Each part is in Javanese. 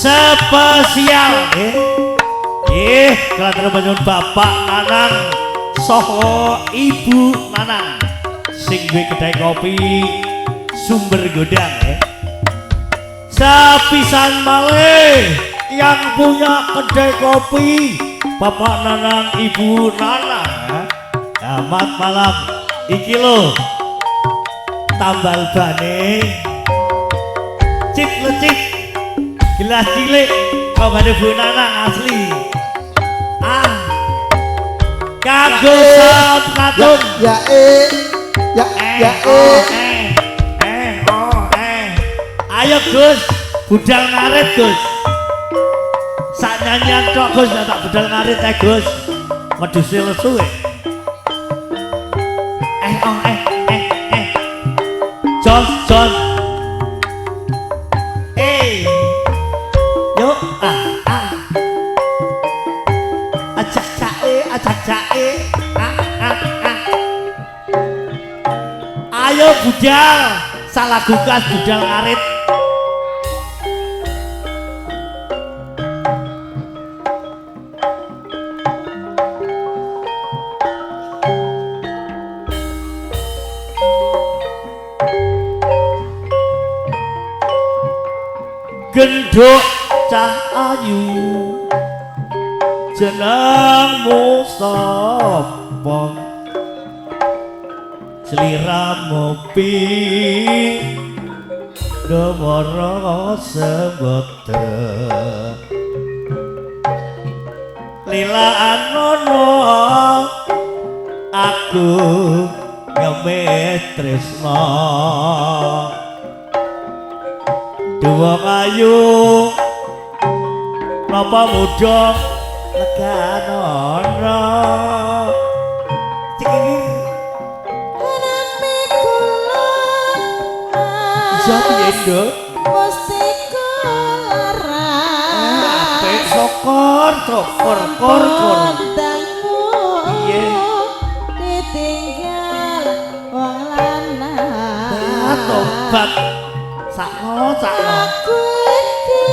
spesial kelatur menyun Bapak Nanang soho Ibu Nanang sing duwe kedai kopi Sumber Godang sepisan malih yang punya kedai kopi Bapak Nanang Ibu Nanang selamat malam iki lho tambal bane cip lecip gelas cilik kau ada Bu Nanang asli kagum katun ya ayo Gus budal ngarit Gus sak nyanyian tok Gus tak budal ngarit Gus meduse lesu John yuk ajak cae ayo budal salah gugas budal ngarit gendok cah ayu jenengmu sapa sliramu pi nomor sebete lilaan nono aku ngemet tresno dua kayu napa muda leganono Nami kula iso piye nduk mesti kelaran apik sokor kor Kodangmu Iye. ditinggal wong lanang tobat sakno aku iki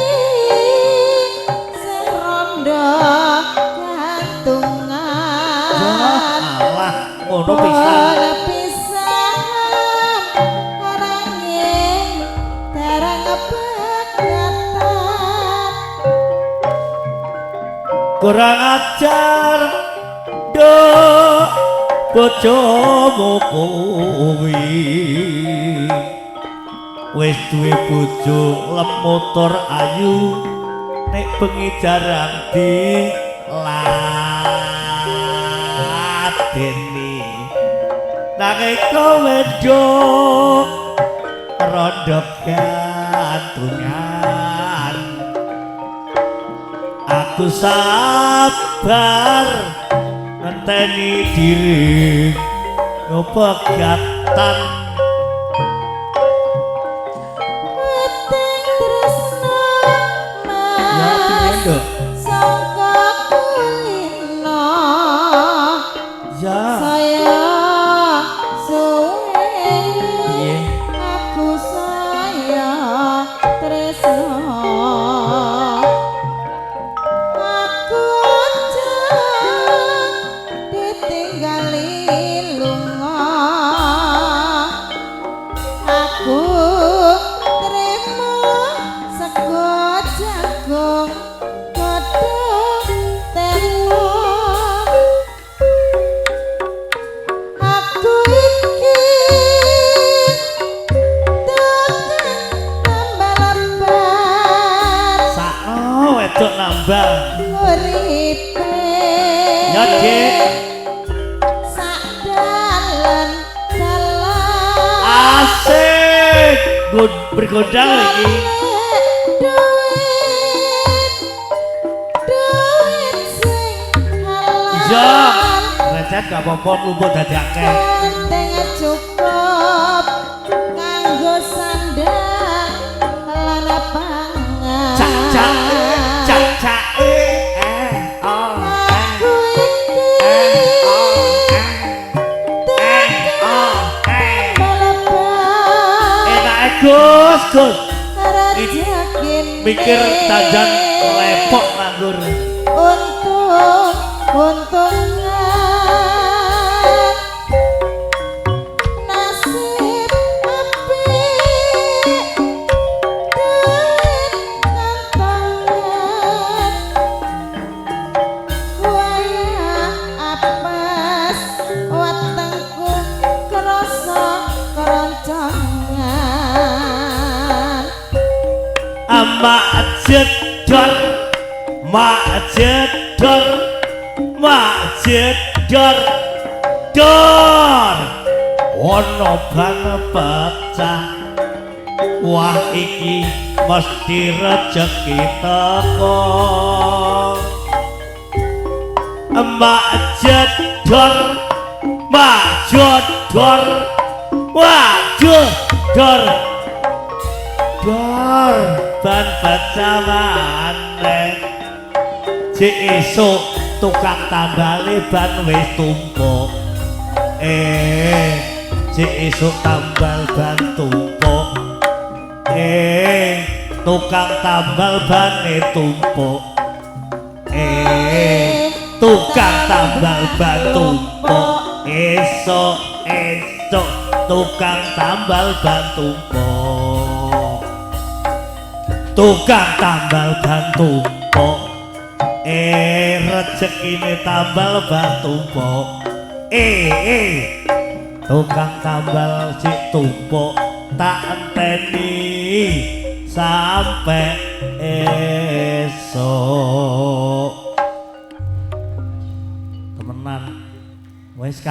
sing rondo gantungan alah ngono pisan ora pisan aranging dereng kebagatan kurang ajar dok bojomu kuwi wis duwe bojo lemotor ayu nek bengi jarang diladeni nanging kowe dok rondo gantungan aku sabar ngenteni diri ngopegatan Weting tresno ya piye nduk sangka kulino ya saya suwe piye aku saya tresno aku aja ditinggali lunga aku terima sego jagung godhong telo aku iki tekan tambah sakno wedok nambah uripe ya Dik sak dalan asik bergodang lagi duit sing iya halal recet gak apa-apa lumpur dadi akeh penting cukup kanggo sandang lan pangan cak aku iki balapan Gus, Gus. rezeki Mikir dandan lepok nganggur. untungan nasib apik duit kantongan waya apes wetengku krasa keroncongan Mak jedor, mak jedor, mak jedor, dor. Ono ban pecah. Wah iki mesti rezeki teko. Mak jedor, mak jedor, wah jedor. Dor ban pecah maneh. Cek esuk tukang tambale ban wis tumpuk. Cek esuk tambal ban tumpuk. Tukang tambal bane tumpuk. Tukang tambal ban tumpuk. Esuk tukang tambal ban tumpuk. Tukang tambal ban tumpuk, rezekine tambal ban tumpuk, tukang tambal si tumpuk tak enteni sampai esok. Temenan, wis kadung